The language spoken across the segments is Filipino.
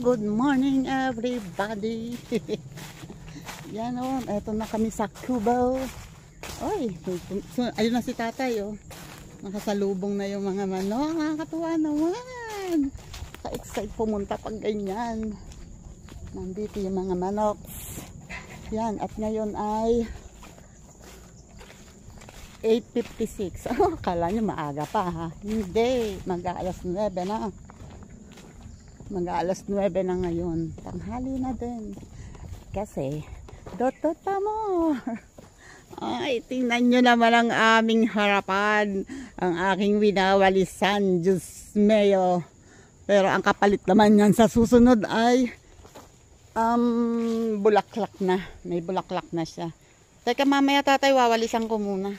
good morning everybody. Yan o, eto na kami sa Cubao. Oy, ayun na si tatay o. Nakasalubong na yung mga manok. Nakakatuwa naman. Ka-excite pumunta pag ganyan. Nandito yung mga manok. Yan, at ngayon ay 8:56. Oh, kala nyo maaga pa ha. Hindi, mag-aalas 9 na. Mag-aalas 9 na ngayon. Tanghali na din. Kasi, dotot pa mo. Ay, tingnan nyo naman ang aming harapan. Ang aking winawalisan. Diyos mayo. Pero ang kapalit naman yan sa susunod ay bulaklak na. May bulaklak na siya. Teka, mamaya tatay, wawalisan ko muna.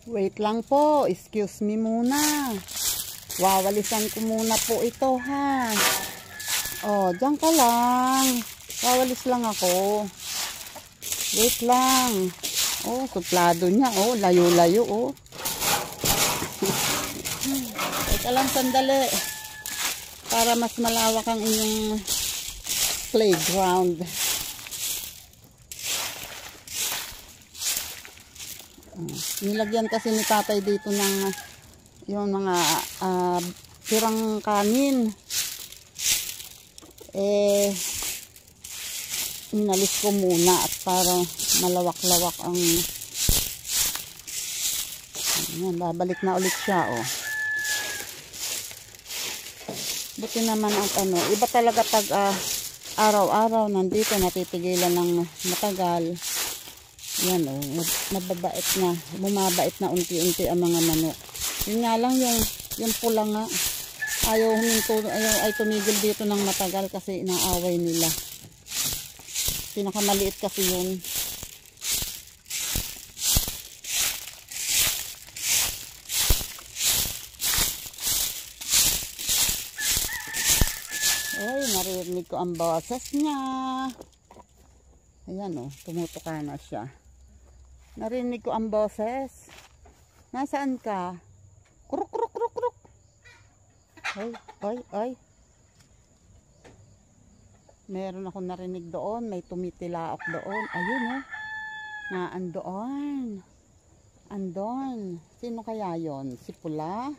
Wait lang po. Excuse me muna. Wawalisan ko muna po ito ha. Oh, dyan ka lang. Wawalis lang ako. Wait lang. Oh, suplado niya. Oh, layo-layo oh. Teka lang sandali. Para mas malawak ang inyong playground. Nilagyan kasi ni tatay dito ng yung mga tirang kanin. Inalis ko muna at para malawak-lawak ang ayan, babalik na ulit siya oh. Buti naman ang ano, iba talaga pag araw-araw nandito natitigilan ng matagal. Yan o, mababait na, bumabait na unti-unti ang mga manok. Yun nga lang yung pula nga, ayaw ay tumigil dito ng matagal kasi inaaway nila. Pinakamaliit kasi yun. Ay, narinig ko ang boses niya. Ayan o, tumutuka na siya. Narinig ko ang boses. Nasaan ka? Kuruk, kuruk, kuruk, kuruk. Ay, ay, ay. Meron akong narinig doon. May tumitilaok doon. Ayun o. Andoon. Andon. Sino kaya yon? Si Pula?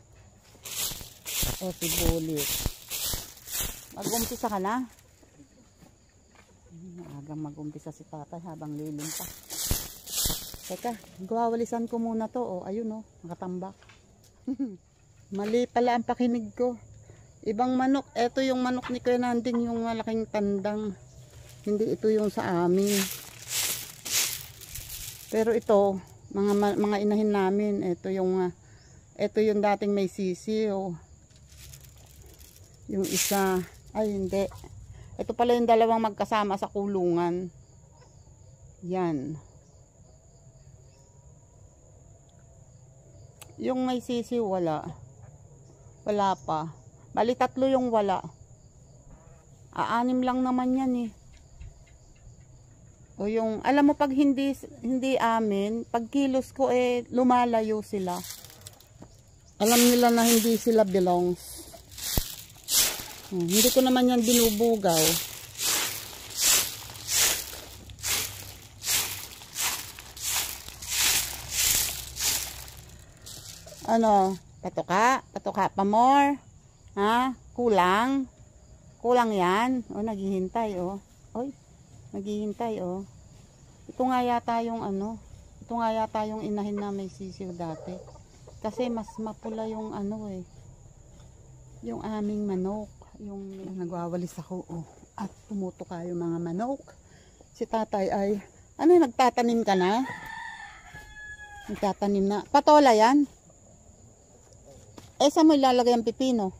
O si Bulit? Mag-umpisa ka na? Maagang mag-umpisa si tatay habang lilim pa. Teka, gawawalisan ko muna to. Oh, ayun oh, nakatambak. Mali pala ang pakinig ko. Ibang manok. Ito yung manok ni Kuya Nanding, yung malaking tandang. Hindi ito yung sa amin. Pero ito, mga inahin namin. Ito yung dating may sisi. Oh. Yung isa, ay hindi. Ito pala yung dalawang magkasama sa kulungan. Yan. Yung may sisi wala. Wala pa. Bali tatlo yung wala. Aanim lang naman yan eh. O yung, alam mo pag hindi amin, pag kilos ko lumalayo sila. Alam nila na hindi sila belongs. Hindi ko naman yan binubugaw. Ano? Patuka? Patuka pa more? Ha? Kulang? Kulang yan? O, naghihintay o. Oy, naghihintay o. Ito nga yata yung ano. Ito nga yata yung inahin na may sisiw dati. Kasi mas mapula yung ano eh. Yung aming manok. Yung nagwawalis ako oh. At tumutuka yung mga manok. Si tatay ay ano, nagtatanim ka na? Nagtatanim na. Patola yan? Saan mo ilalagay ang pipino?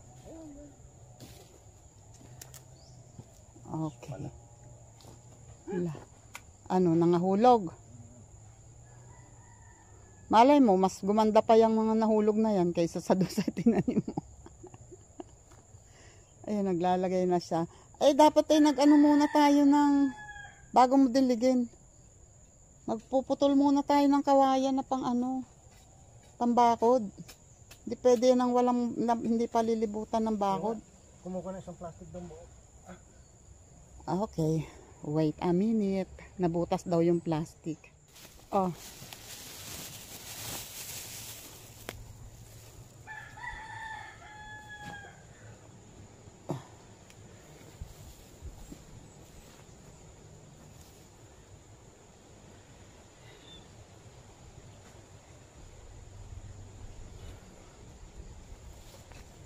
Okay. Ano, nangahulog? Malay mo, mas gumanda pa yung mga nahulog na yan kaysa sa doon sa tinanim mo. Ayun, naglalagay na siya. Ay, dapat ay nag-ano muna tayo ng bago mo diligin. Magpuputol muna tayo ng kawayan na pang ano, tambakod. Hindi pwede nang walang, hindi palilibutan ng bakod. Kumuha na isang plastic doon buo. Okay. Wait a minute. Nabutas daw yung plastic. Oh.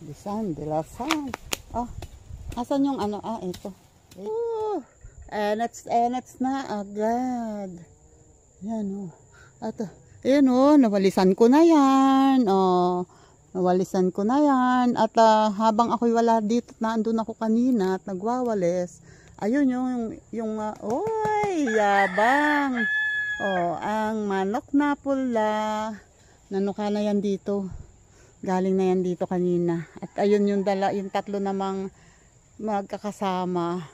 Bisan de la San. Oh, asan yung ano? Ah, ito. Enets na agad. Yan oh. At, ayan oh, nawalisan ko na yan. Oh, nawalisan ko na yan. At habang ako'y wala dito, naandun ako kanina at nagwawalis. Ayun yung oy, yabang. Oh, ang manok na pula. Nanuka na yan dito. Galing na yan dito kanina. At ayun yung tatlo namang magkakasama.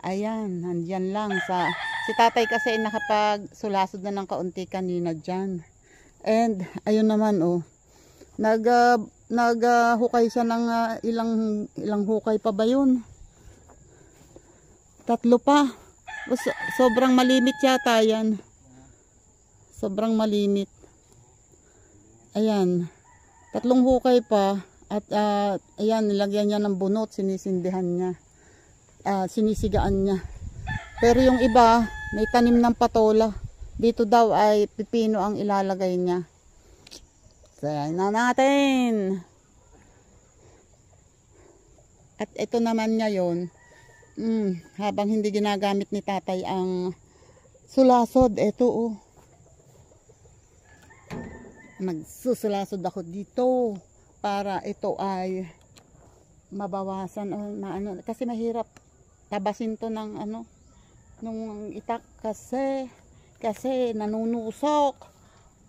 Ayan, nandyan lang sa... Si tatay kasi nakapag-sulasod na ng kaunti kanina dyan. And ayun naman oh. Naghukay siya ng ilang hukay pa ba yun? 3 pa. Sobrang malimit yata yan. Sobrang malimit. Ayan. 3 hukay pa at ayan, nilagyan niya ng bunot, sinisindihan niya, sinisigaan niya. Pero yung iba may tanim ng patola, dito daw ay pipino ang ilalagay niya. Sayan na natin. At ito naman ngayon, habang hindi ginagamit ni tatay ang sulasod, ito oh, magsusulasod ako dito para ito ay mabawasan o na ano, kasi mahirap tabasin to ng ano, nung itak kasi nanunusok.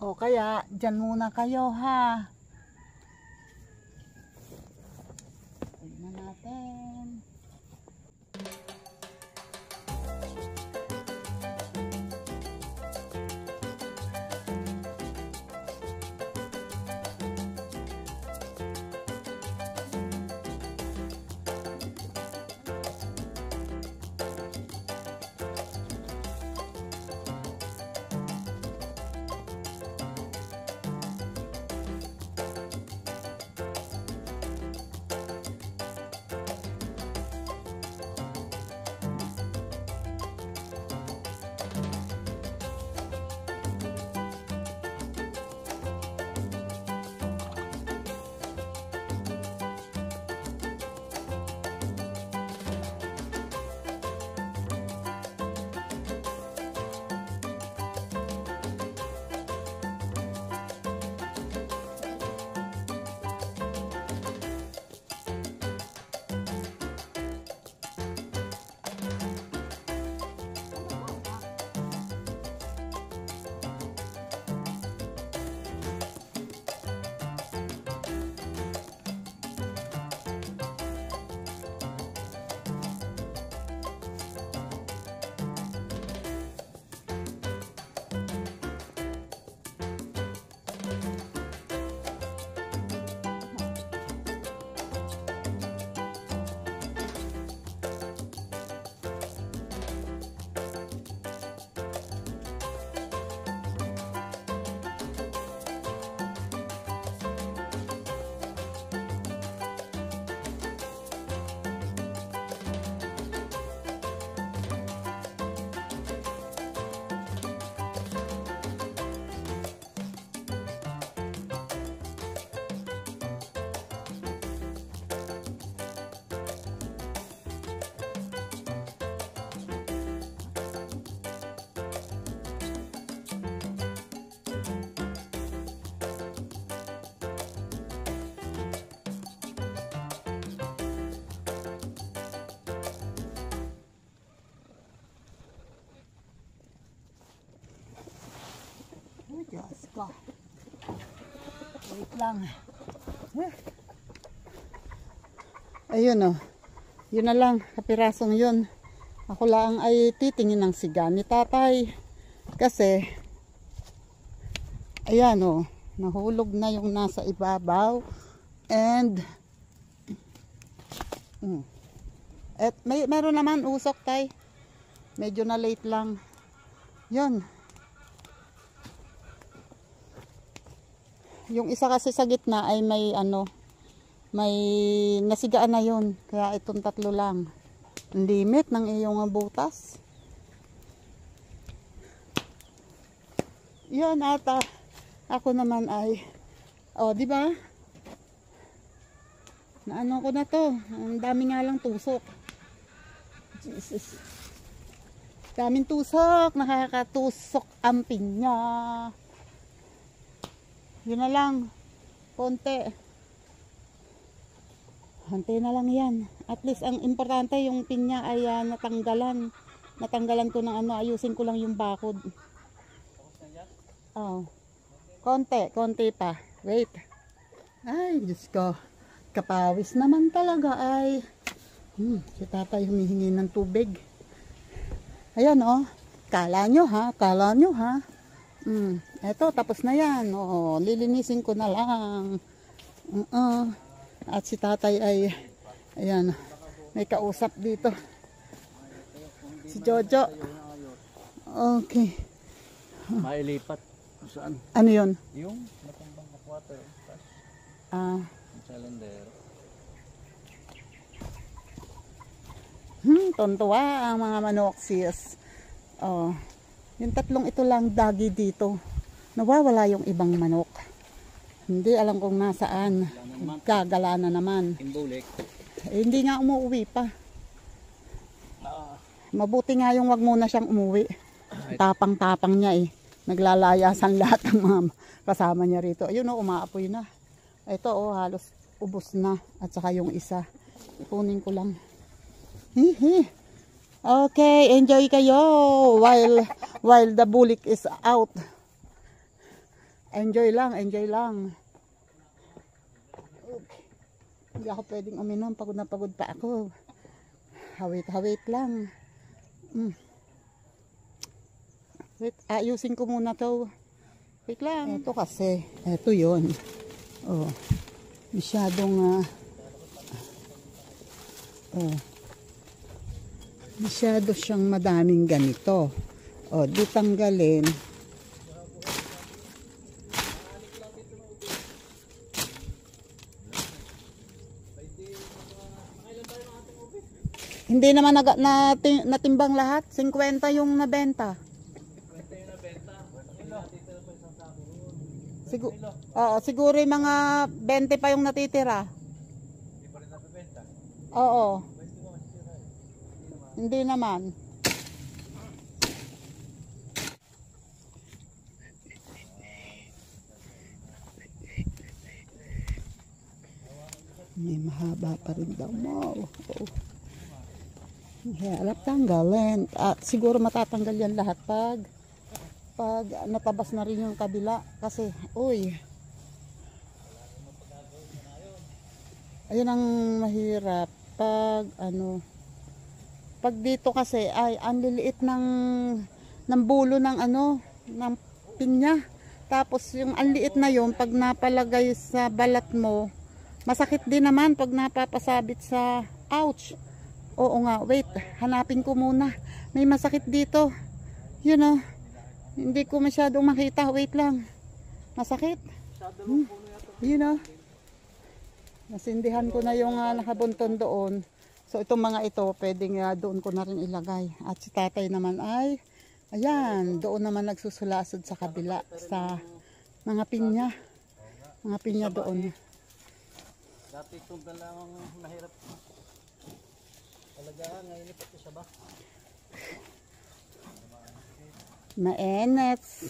O kaya dyan muna kayo ha. Tignan natin. Diyos ko. Wait lang. Ayun oh. Yun na lang. Kapirasong yun. Ako lang ay titingin ng siga ni tatay. Kasi, ayan oh. Nahulog na yung nasa ibabaw. And, At meron naman usok tay. Medyo na late lang. Yun. Yung isa kasi sa gitna ay may may nasigaan na yun. Kaya itong tatlo lang. Ang limit ng iyong butas. Yan ata. Ako naman ay di ba? Naano ko na to. Ang dami nga lang tusok. Jesus. Daming tusok. Nakakatusok ang pinya. Yun na lang. Konti. Hante na lang yan. At least ang importante yung pinya ay natanggalan. Natanggalan ko ng ayusin ko lang yung bakod. Konti pa. Wait. Ay, Diyos ko. Kapawis naman talaga ay. Si tatay humihingi ng tubig. Ayan Kala nyo ha. Eto, tapos na yan. Lilinisin ko na lang. At si tatay ay, ayan, may kausap dito. Si Jojo. Okay. Mailipat. Saan? Ano yun? Yung natumbang na water. Yung cylinder. Tontuwa ang mga manok sis. Yung tatlong ito lang dagi dito. Nawawala yung ibang manok. Hindi alam kung nasaan. Gagala na naman. Imbulik. Hindi nga umuwi pa. Mabuti nga yung wag muna siyang umuwi. Tapang-tapang niya Naglalayasan lahat ng mga kasama niya rito. Ayun umaapoy na. Ito halos ubos na. At saka yung isa. Ipunin ko lang. Okay, enjoy kayo while the bulik is out. Enjoy lang. Okay. Hindi ako pwedeng uminom, pagod na pagod pa ako. Hawit lang. Wait, ayusin ko muna to. Wait lang. Ito kasi, ito yun. Masyadong masyado siyang madaming ganito. Di tanggalin. Hindi naman natimbang lahat. 50 yung nabenta. Siguro yung mga 20 pa yung natitira. Oo. Hindi naman. May mahaba pa rin daw mo. Hirap tanggalin. At siguro matatanggal yan lahat pag natabas na rin yung kabila. Kasi, ayun ang mahirap. Pag dito kasi ay ang liliit ng bulo ng ng pinya. Tapos yung ang liit na yun pag napalagay sa balat mo, masakit din naman pag napapasabit sa ouch. Oo nga, wait, hanapin ko muna. May masakit dito. Hindi ko masyadong makita. Wait lang. Masakit. Nasindihan ko na yung nakabunton doon. So itong mga ito, pwedeng doon ko na rin ilagay. At si tatay naman ay, ayan, doon naman nagsusulasod sa kabila, sa mga pinya. Mga pinya doon. Dati itong dalawang nahirap. Talaga, ngayon ito siya ba? Mainets.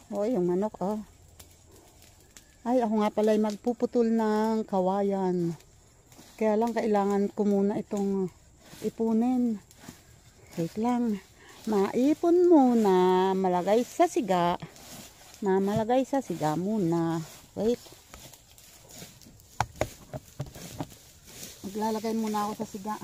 Yung manok Ay, ako nga pala ay magpuputol ng kawayan. Kaya lang kailangan ko muna itong ipunin. Wait lang. Maipon muna. Malagay sa siga. Malagay sa siga muna. Wait. Maglalagay muna ako sa siga.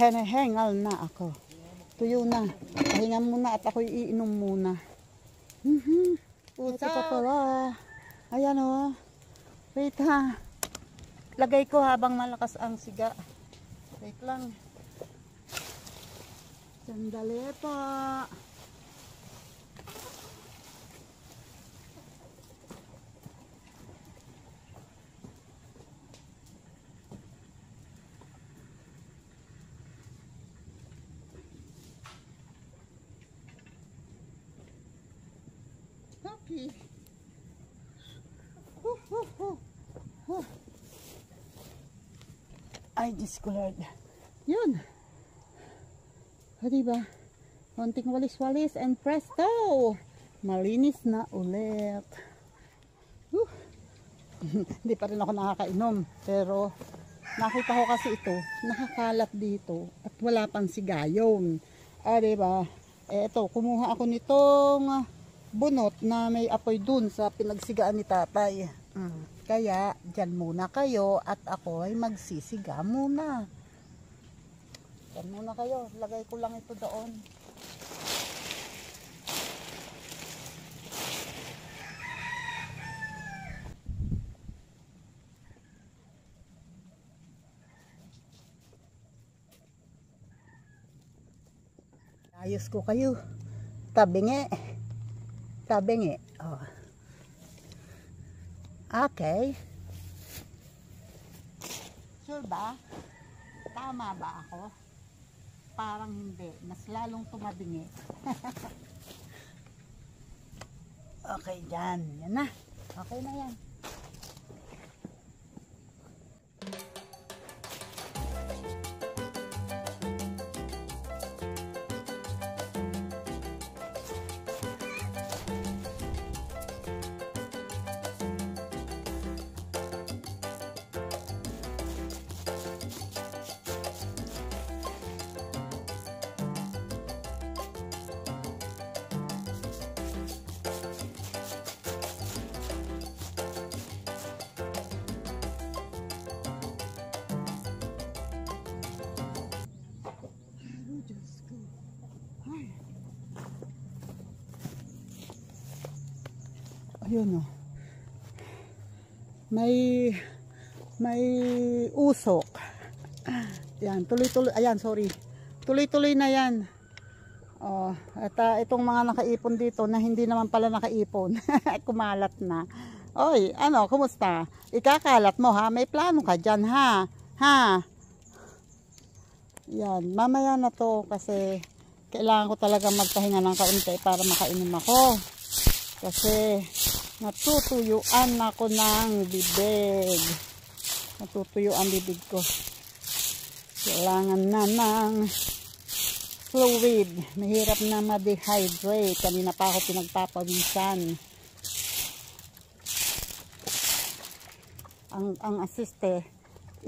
Henehengal na ako. Tuyo na. Pahinga muna at ako'y iinom muna. Ito pa pala. Ayan o. Wait ha. Lagay ko habang malakas ang siga. Wait lang. Sandali po. Okay. Ay, Diyos ko Lord. Yun. O, diba? Konting walis-walis and presto! Malinis na ulit. Hindi pa rin ako nakakainom. Pero, nakita ko kasi ito, nakakalat dito at wala pang sigayon. O, diba? Eto, kumuha ako nitong bunot na may apoy dun sa pinagsigaan ni tatay. Kaya, dyan muna kayo at ako ay magsisiga muna. Dyan muna kayo. Lagay ko lang ito doon. Ayos ko kayo. Tabingi. Tabingi. Oh. Okay. Sure ba? Tama ba ako? Parang hindi. Mas lalong tumabingi. Okay, dyan. Yan na. Okay na yan. Ayun o. May usok. Yan, tuloy-tuloy. Ayan, sorry. Tuloy-tuloy na yan. Oh, at itong mga nakaipon dito na hindi naman pala nakaipon. Kumalat na. Oy, ano, kumusta? Ikakalat mo ha? May plano ka dyan ha? Ha? Yan, mamaya na to kasi kailangan ko talaga magpahinga ng kaunti para makainom ako. Kasi natutuyuan ako ng bibig. Natutuyuan bibig ko. Kailangan na ng fluid. Mahirap na ma-dehydrate. Kanina pa ako pinagpapawisan. Ang asiste,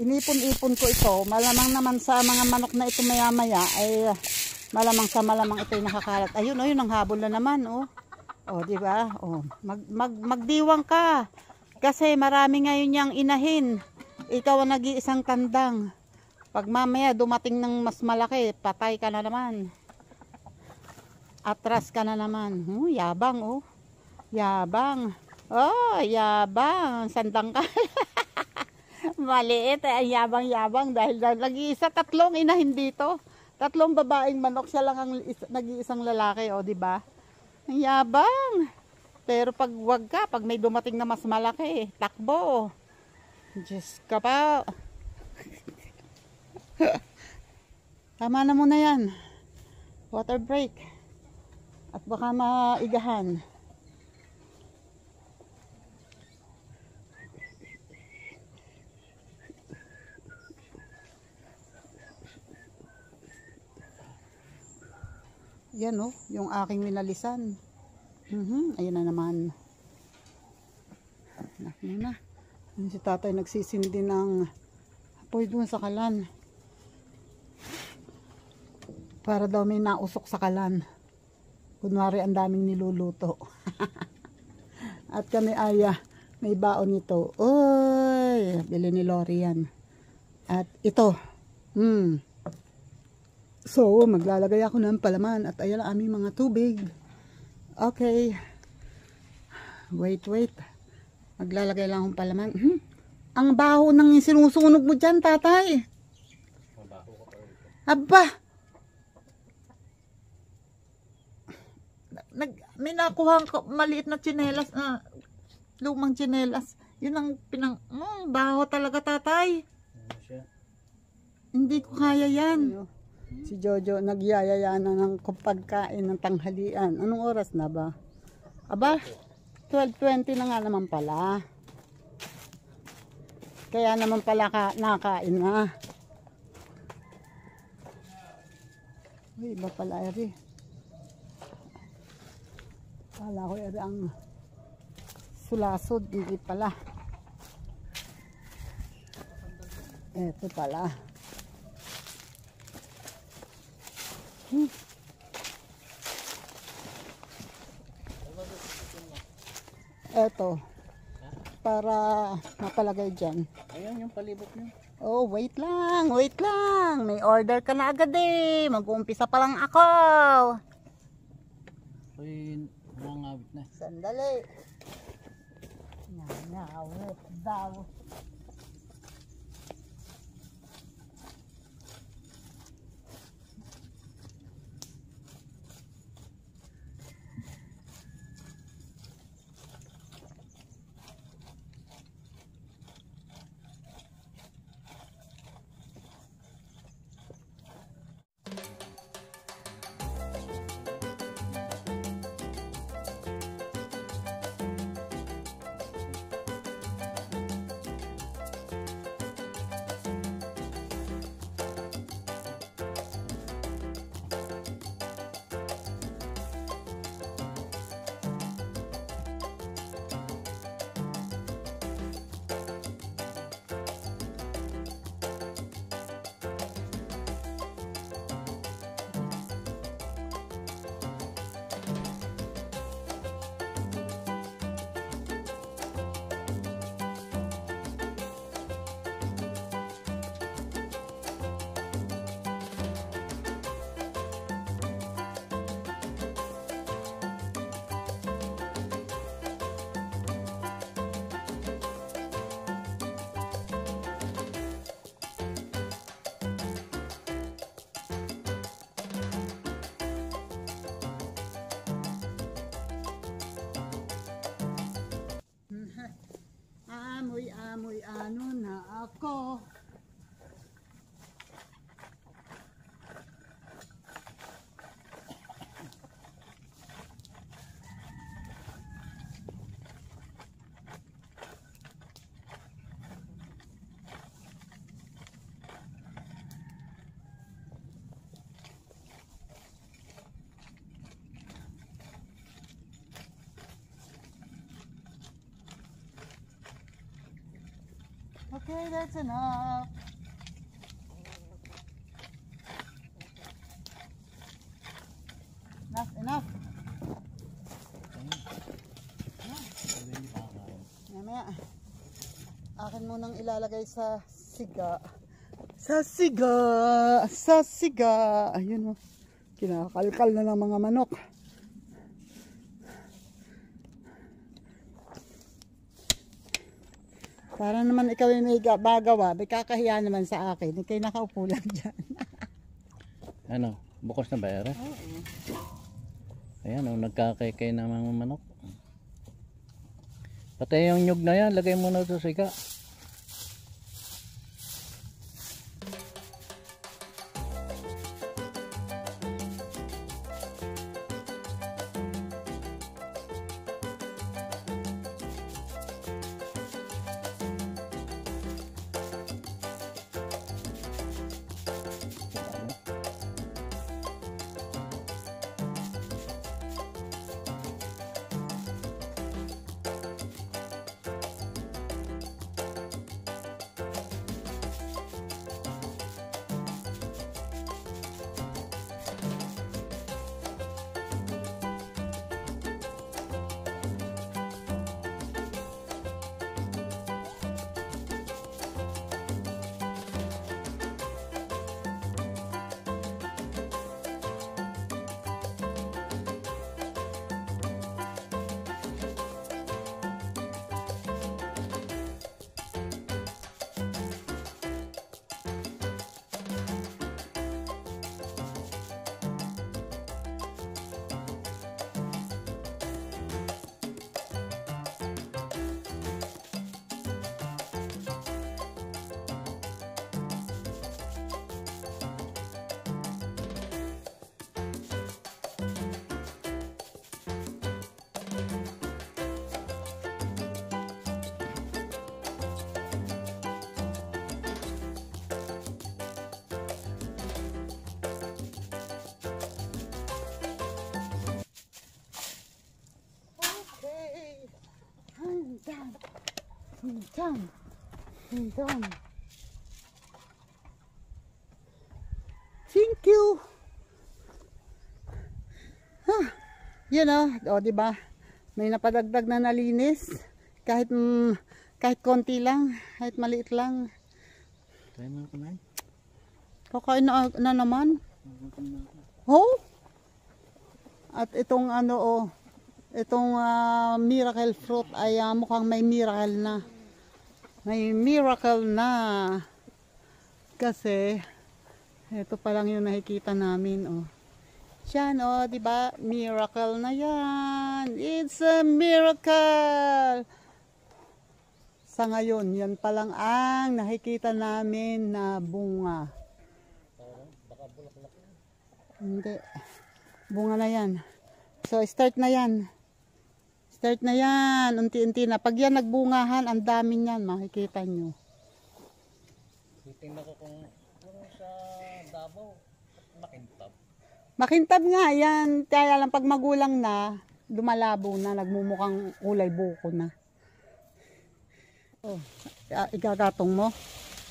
inipon-ipon ko ito. Malamang naman sa mga manok na ito maya-maya ay malamang sa malamang ito ay nakakalat. Ayun, ayun ang habol na naman, oh. Oh, di ba? Oh, magdiwang ka. Kasi marami ngayon yang inahin. Ikaw ang nag-iisang kandang. Pag mamaya dumating ng mas malaki, patay ka na naman. Atras ka na naman. Yabang, oh. Yabang. Oh, yabang. Sandang ka. Maliit. Yabang-yabang. Dahil nag-iisa, tatlong inahin dito. Tatlong babaeng manok. Siya lang ang nag-iisang lalaki, oh, di ba? Ang yabang. Pero pag wag ka, pag may dumating na mas malaki, takbo. Diyos ka pa. Tama na muna yan. Water break. At baka maigahan. Yan oh, yung aking winalisan. Ayun na naman. Anak muna. Si tatay nagsisindi ng apoy doon sa kalan. Para daw may nausok sa kalan. Kunwari ang daming niluluto. At kami ay may baon nito. Uy, bili ni Lori yan. At ito. So, maglalagay ako ng palaman at ayan ang aming mga tubig. Okay. Wait. Maglalagay lang akong palaman. Ang baho ng sinusunog mo dyan, tatay. Mabaho ka pa ulit. Aba! May nakuha ko maliit na tsinelas, lumang tsinelas. Yun ang baho talaga, tatay. Ano siya? Hindi ko kaya yan. Si Jojo nagyayaya na ng pagkain ng tanghalian. Anong oras na ba? Aba, 12:20 na nga naman pala. Kaya naman pala nakain na. Uy, iba pala eri. Kala ko eri ang sulasod. Hindi pala. Eto pala. Eto. Para mapalagay dyan. Ayan yung palibot niyo. Oh, wait lang. May order ka na agad eh. Mag-uumpisa pa lang ako. Uy, nangangawit na. Sandali. Nangawit daw. Amoy ano na ako. Okay, that's enough. Enough. Mamaya, akin munang ilalagay sa siga. Sa siga. Ayun o. Kinakalkal na ng mga manok. Para naman ikaw yung may bagawa, may kakahiya naman sa akin. Ikay nakaupo lang dyan. Ano? Bukas na ba yara? Oo. Ayan o, nagkakaykay na mga manok. Pati yung nyug na yan, lagay mo na sa siga. Diyan. Diyan. Thank you. Huh. Yun o, diba? May napadagdag na nalinis. Kahit konti lang, kahit maliit lang. Kaya mo kumain? Kakain na naman. Oh? At itong itong miracle fruit ay mukhang may miracle na. May miracle na. Kasi ito pa lang yung nakikita namin, oh. Yan, oh, di ba? Miracle na yan. It's a miracle. Sa ngayon, yan pa lang ang nakikita namin na bunga. Hindi. Bunga na yan. So, start na yan. Start na yan. Unti-unti na. Pag yan nagbungahan, ang dami niyan. Makikita nyo. Titingnan ko kung sa Davao, makintab. Makintab nga. Yan. Kaya lang pag magulang na, lumalabo na. Nagmumukhang kulay buko na. Oh, igagatong mo.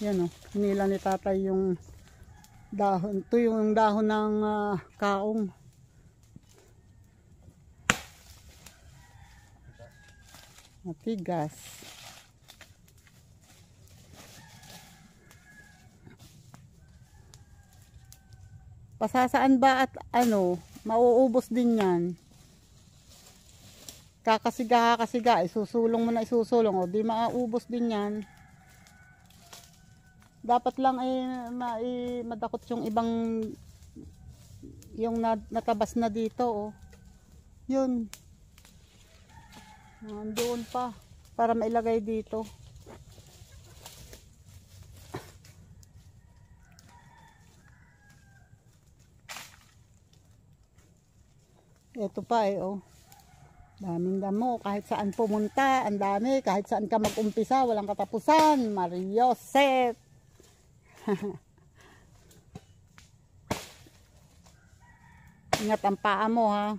Yan, oh. Hinila ni tatay yung dahon. Ito yung dahon ng kaong. Matigas. Pasasaan ba at mauubos din yan. Kakasiga, isusulong mo na isusulong. O, di mauubos din yan. Dapat lang madakot yung ibang yung natabas na dito, oh. Yun. Nandoon pa para mailagay dito. Ito pa oh. Daming damo, kahit saan pumunta, ang dami, kahit saan ka mag-umpisa, walang katapusan. Mariosep. Ingat ang paa mo, ha.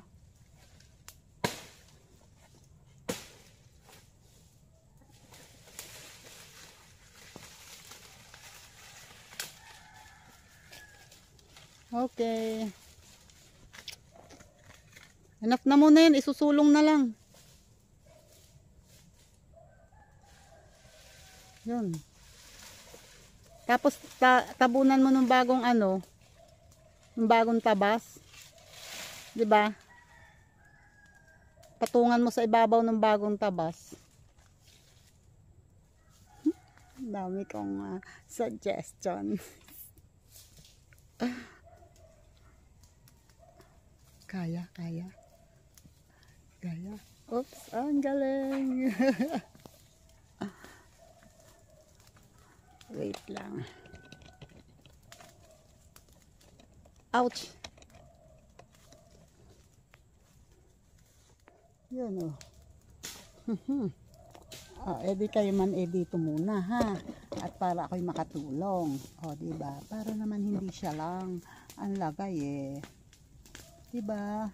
Okay. Enough na muna yan, isusulong na lang. Yun. Tapos tabunan mo ng bagong ng bagong tabas. 'Di ba? Patungan mo sa ibabaw ng bagong tabas. Dami kong suggestion. Kaya. Oops, ang galing. Wait lang. Ouch. Yun edi kayo man dito muna, ha. At para ako'y makatulong. O, diba? Para naman hindi siya lang ang lagay, diba?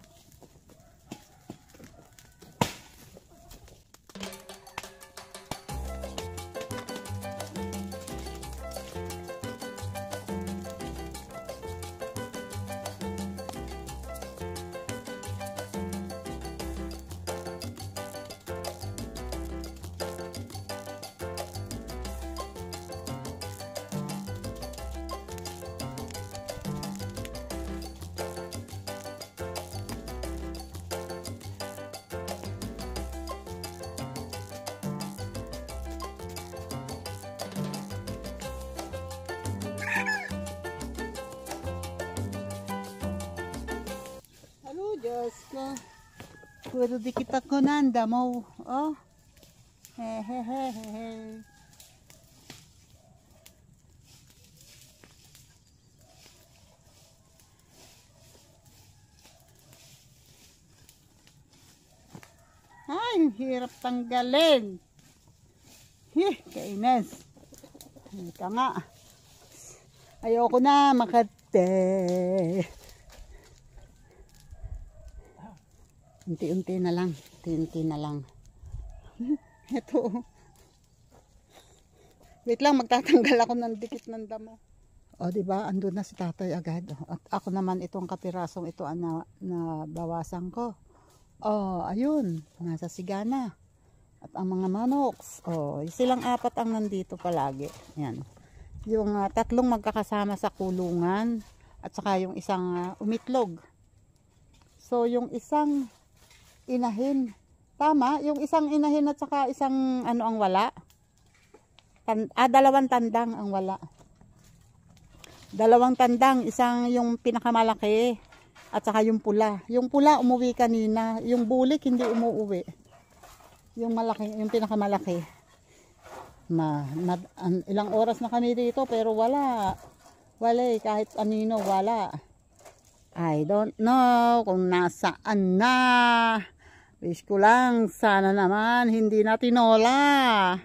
Diyos ko. Puro dikit ako ng damo. Oh. Hehehehe. Ay, hirap tanggalin. Kainis. Ika nga. Ayoko na makate. Unti-unti na lang. Ito. Wait lang, magtatanggal ako ng dikit ng damo. O, diba? Andun na si tatay agad. At ako naman itong kapirasong ito na bawasan ko. O, ayun. Nasa sigana. At ang mga manoks. O, silang apat ang nandito palagi. Yan. Yung tatlong magkakasama sa kulungan. At saka yung isang umitlog. So, yung isang inahin. Tama, yung isang inahin at saka isang ano ang wala. Dalawang tandang ang wala. Dalawang tandang, isang yung pinakamalaki at saka yung pula. Yung pula umuwi kanina, yung bulik hindi umuwi. Yung malaki, yung pinakamalaki. Ilang oras na kami dito pero wala. Wala eh, kahit anino wala. I don't know kung nasaan na. Wish ko lang sana naman hindi na tinola.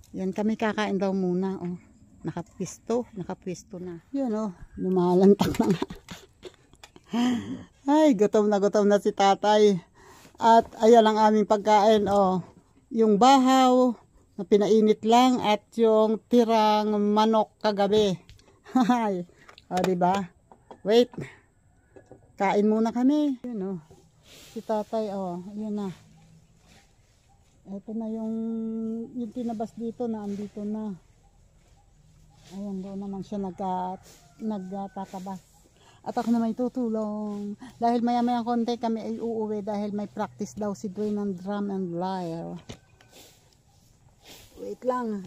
Yan kami kakain daw muna oh. Nakapwisto na. Yun oh, lumalantang na nga. Ay, gutom na si tatay. At ayan ang aming pagkain oh. Yung bahaw na pinainit lang at yung tirang manok kagabi. Hay. O diba? Wait. Kain muna kami. Yun oh. Si tatay oh, yun na. Ito na yung tinabas dito na andito na. Ayan, doon naman siya nagtatabas. At ako na may tutulong. Dahil maya-maya konti kami ay uuwi dahil may practice daw si Dwayne ng drum and lyre. Wait lang.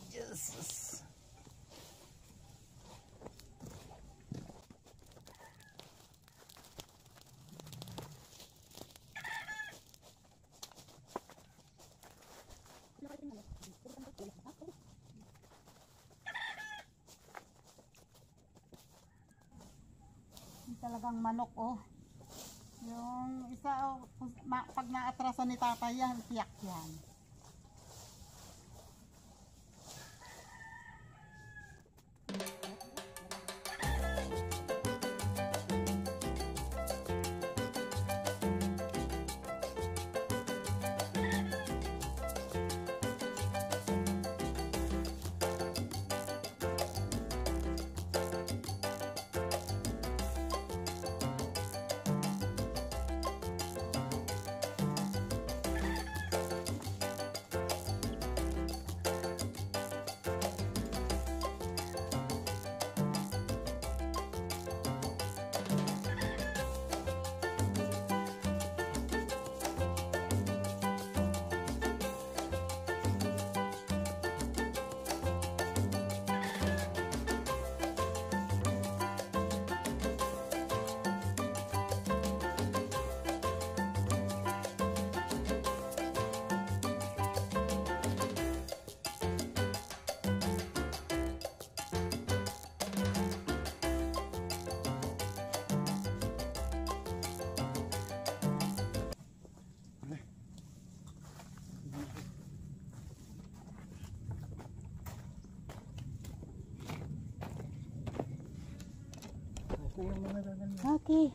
Jesus. Talagang manok oh. Yung isa oh, pag naatrasan ni tatay yan, tiyak yan. Okay.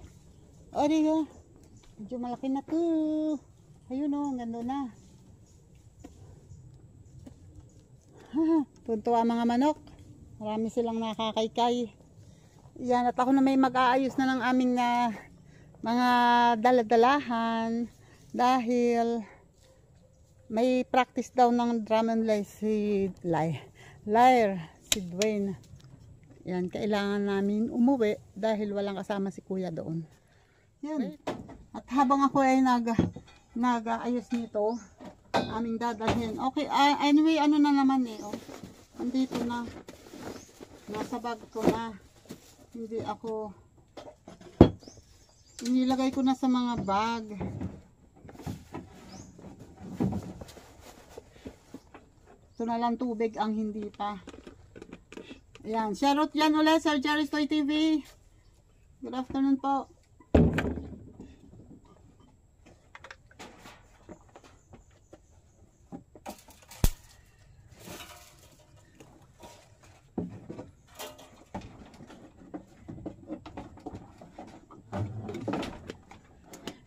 O, diba? Medyo malaki na to. Ayun o, ganda na. Tuntua mga manok. Marami silang nakakaykay. Yan, at ako na may mag-aayos na ng aming mga daladalahan. Dahil may practice daw ng drum and lyre si Dwayne. Yan, kailangan namin umuwi dahil walang kasama si kuya doon. Yan. At habang ako ay nag-ayos nito, aming dadalhin. Okay, anyway, ano na naman eh. Oh. Andito na. Nasa bag ko na. Hindi ako... Inilagay ko na sa mga bag. Ito na lang tubig ang hindi pa. Ayan, shoutout yan ulit, Sir Jerry's Toy TV. Good afternoon po.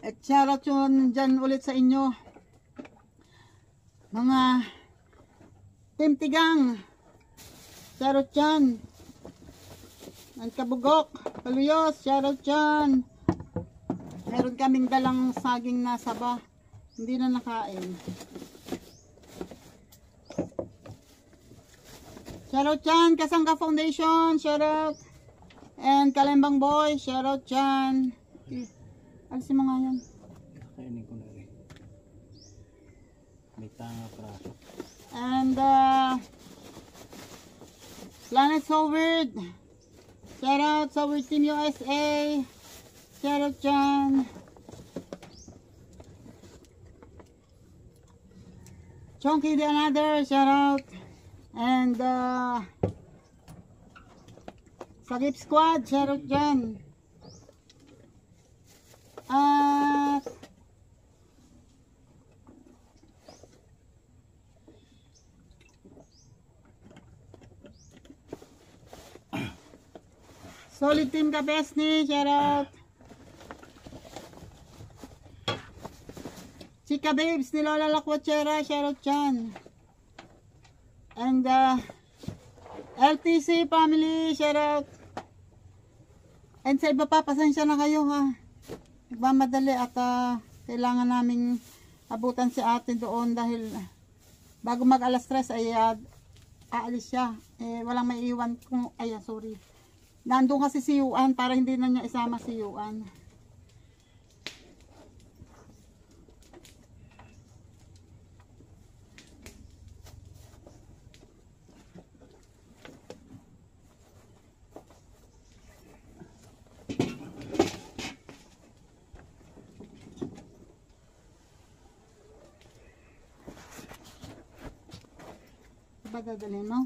At shoutout yun dyan ulit sa inyo. Mga Team Tigang. Shoutout dyan. Ang Kabugok. Paluyos. Shoutout dyan. Meron kaming dalang saging na saba. Hindi na nakain. Shoutout dyan. Kasangga Foundation. Shoutout. And Kalembang Boy. Shoutout dyan. Alisin mo nga yan. Kainin ko na rin. May tanga praso. And Planet Soward. Shoutout Soward Team USA. Shoutout dyan. Chonky the Another. Shoutout. And Sagip Squad. Shoutout dyan. At Solid Team Kabesni, shoutout. Chika Babes ni Lola Lakwachera, shoutout dyan. And LTC family, shoutout. And sa iba pa, pasensya na kayo ha. Nagmamadali at kailangan naming abutan si ate doon dahil bago mag alas 3 ay aalis siya. Walang may iwan kung, sorry. Nandun kasi si Yuan para hindi na niya isama si Yuan. Ba dadalhin mo?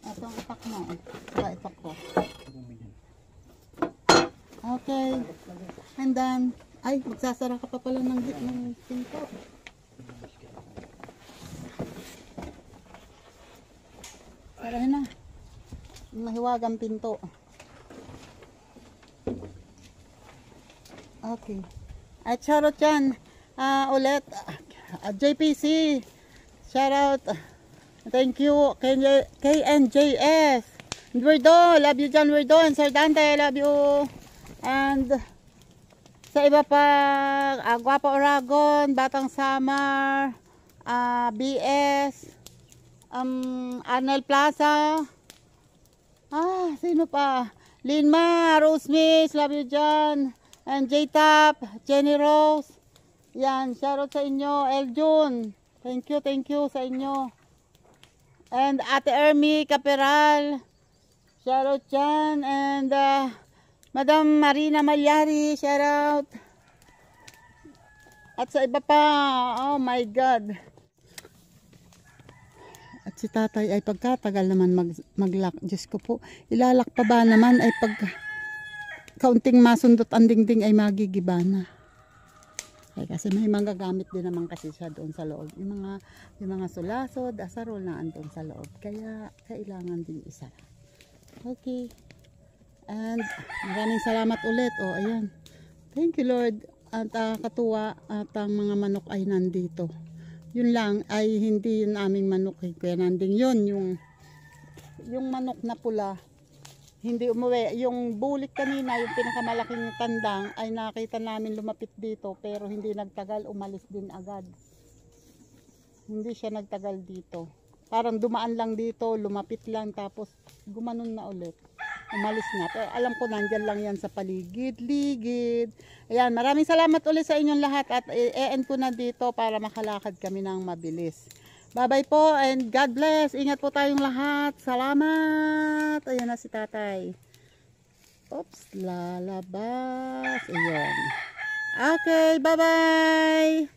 Ito ang itak mo. Saka itak ko. Okay. And then, ay, magsasara ka pa pala ng pinto. Sarahin na. Mahiwagang pinto. Okay. At shoutout yan. Ulit. JPC. Shoutout. Thank you. KNJS. Werdo. Love you dyan, Werdo. And Sir Dante. Love you. And sa iba pa, Guapa Oragon, Batang Samar, BS, Arnel Plaza. Sino pa? Linma, Rose Miss. Love you dyan. And J-Tap, Jenny Rose. Yan. Shoutout sa inyo. Eljun. Thank you sa inyo. And Ate Ermi Caperal. Shoutout dyan. And Madam Marina Malyari. Shoutout. At sa iba pa. Oh my God. At si tatay ay pagkatagal naman mag-lock. Diyos ko po. Ilalak pa ba naman ay pag kaunting masundot ang dingding ay magigiba na. Kasi may mga gamit din naman kasi siya doon sa loob. Yung mga sulasod, asarol na andun sa loob. Kaya kailangan din isa. Okay. And maraming salamat ulit. Ayan. Thank you Lord. At katuwa at ang mga manok ay nandito. Yun lang ay hindi yun aming manok. Kaya nanding yun. Yung manok na pula. Hindi umuwi. Yung bulik kanina, yung pinakamalaking tandang, ay nakita namin lumapit dito. Pero hindi nagtagal, umalis din agad. Hindi siya nagtagal dito. Parang dumaan lang dito, lumapit lang, tapos gumanon na ulit. Umalis na. Pero alam ko, nandyan lang yan sa paligid-ligid. Ayan, maraming salamat ulit sa inyong lahat. At i-end ko na dito para makalakad kami ng mabilis. Bye-bye po and God bless. Ingat po tayong lahat. Salamat. Ayan na si tatay. Oops, lalabas. Ayan. Okay, bye-bye.